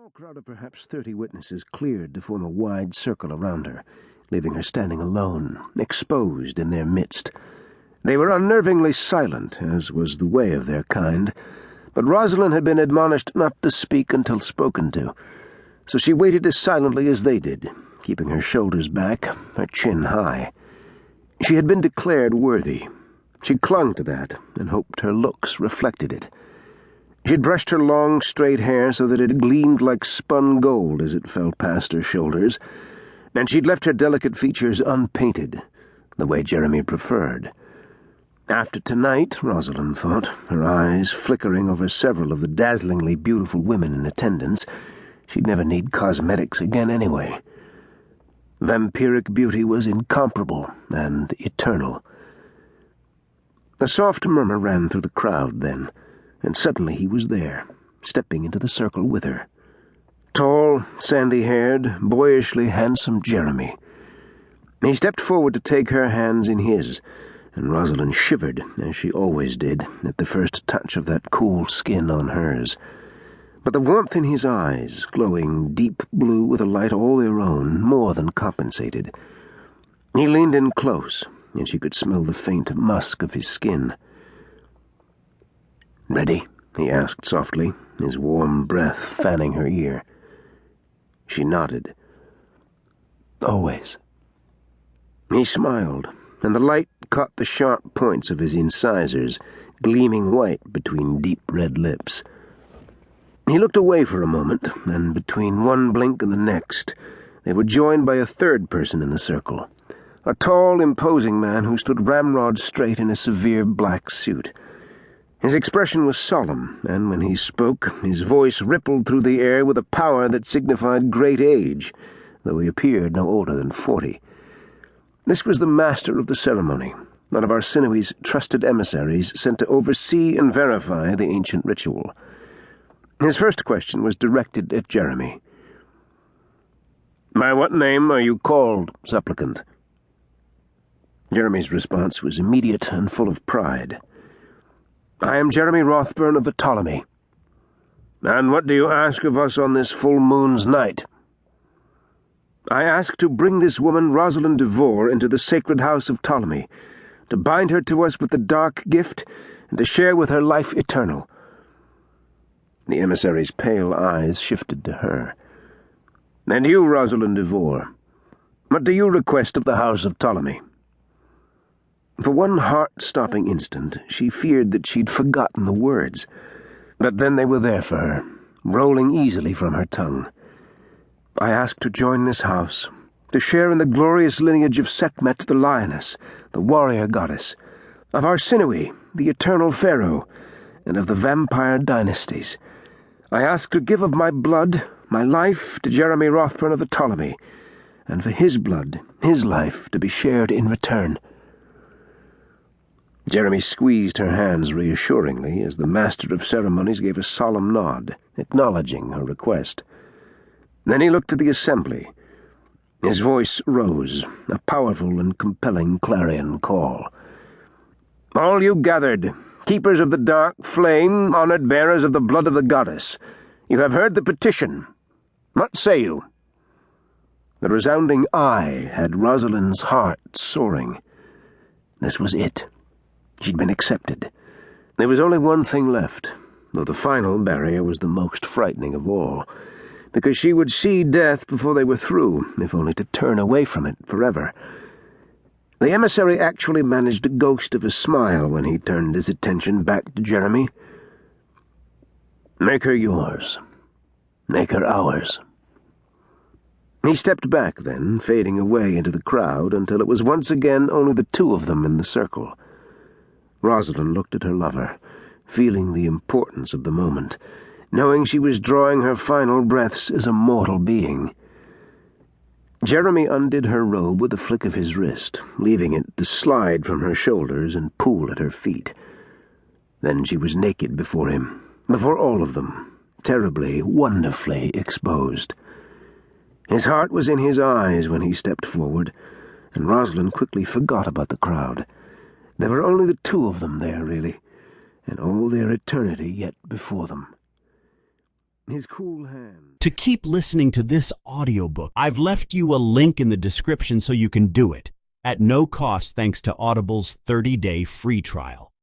small crowd of perhaps 30 witnesses cleared to form a wide circle around her, leaving her standing alone, exposed in their midst. They were unnervingly silent, as was the way of their kind, but Rosalind had been admonished not to speak until spoken to, so she waited as silently as they did, keeping her shoulders back, her chin high. She had been declared worthy. She clung to that and hoped her looks reflected it. She'd brushed her long, straight hair so that it gleamed like spun gold as it fell past her shoulders, and she'd left her delicate features unpainted, the way Jeremy preferred. After tonight, Rosalind thought, her eyes flickering over several of the dazzlingly beautiful women in attendance, she'd never need cosmetics again anyway. Vampiric beauty was incomparable and eternal. A soft murmur ran through the crowd then, and suddenly he was there, stepping into the circle with her. Tall, sandy-haired, boyishly handsome Jeremy. He stepped forward to take her hands in his, and Rosalind shivered, as she always did, at the first touch of that cool skin on hers. But the warmth in his eyes, glowing deep blue with a light all their own, more than compensated. He leaned in close, and she could smell the faint musk of his skin. "Ready?" he asked softly, his warm breath fanning her ear. She nodded. "Always." He smiled, and the light caught the sharp points of his incisors, gleaming white between deep red lips. He looked away for a moment, and between one blink and the next, they were joined by a third person in the circle, a tall, imposing man who stood ramrod straight in a severe black suit. His expression was solemn, and when he spoke, his voice rippled through the air with a power that signified great age, though he appeared no older than 40. This was the master of the ceremony, one of Arsinoe's trusted emissaries sent to oversee and verify the ancient ritual. His first question was directed at Jeremy. "By what name are you called, supplicant?" Jeremy's response was immediate and full of pride. "I am Jeremy Rothburn of the Ptolemy." "And what do you ask of us on this full moon's night?" "I ask to bring this woman Rosalind DeVore into the sacred house of Ptolemy, to bind her to us with the dark gift, and to share with her life eternal." The emissary's pale eyes shifted to her. "And you, Rosalind DeVore, what do you request of the house of Ptolemy?" For one heart-stopping instant, she feared that she'd forgotten the words, but then they were there for her, rolling easily from her tongue. "I ask to join this house, to share in the glorious lineage of Sekhmet the lioness, the warrior goddess, of Arsinoe, the eternal pharaoh, and of the vampire dynasties. I ask to give of my blood, my life, to Jeremy Rothburn of the Ptolemy, and for his blood, his life, to be shared in return." Jeremy squeezed her hands reassuringly as the master of ceremonies gave a solemn nod, acknowledging her request. Then he looked to the assembly. His voice rose, a powerful and compelling clarion call. "All you gathered, keepers of the dark flame, honored bearers of the blood of the goddess, you have heard the petition. What say you?" The resounding "aye" had Rosalind's heart soaring. This was it. She'd been accepted. There was only one thing left, though the final barrier was the most frightening of all, because she would see death before they were through, if only to turn away from it forever. The emissary actually managed a ghost of a smile when he turned his attention back to Jeremy. "Make her yours. Make her ours." He stepped back then, fading away into the crowd until it was once again only the two of them in the circle. Rosalind looked at her lover, feeling the importance of the moment, knowing she was drawing her final breaths as a mortal being. Jeremy undid her robe with a flick of his wrist, leaving it to slide from her shoulders and pool at her feet. Then she was naked before him, before all of them, terribly, wonderfully exposed. His heart was in his eyes when he stepped forward, and Rosalind quickly forgot about the crowd. There were only the two of them there, really, and all their eternity yet before them. his cool hand. To keep listening to this audiobook, I've left you a link in the description so you can do it, at no cost thanks to Audible's 30-day free trial.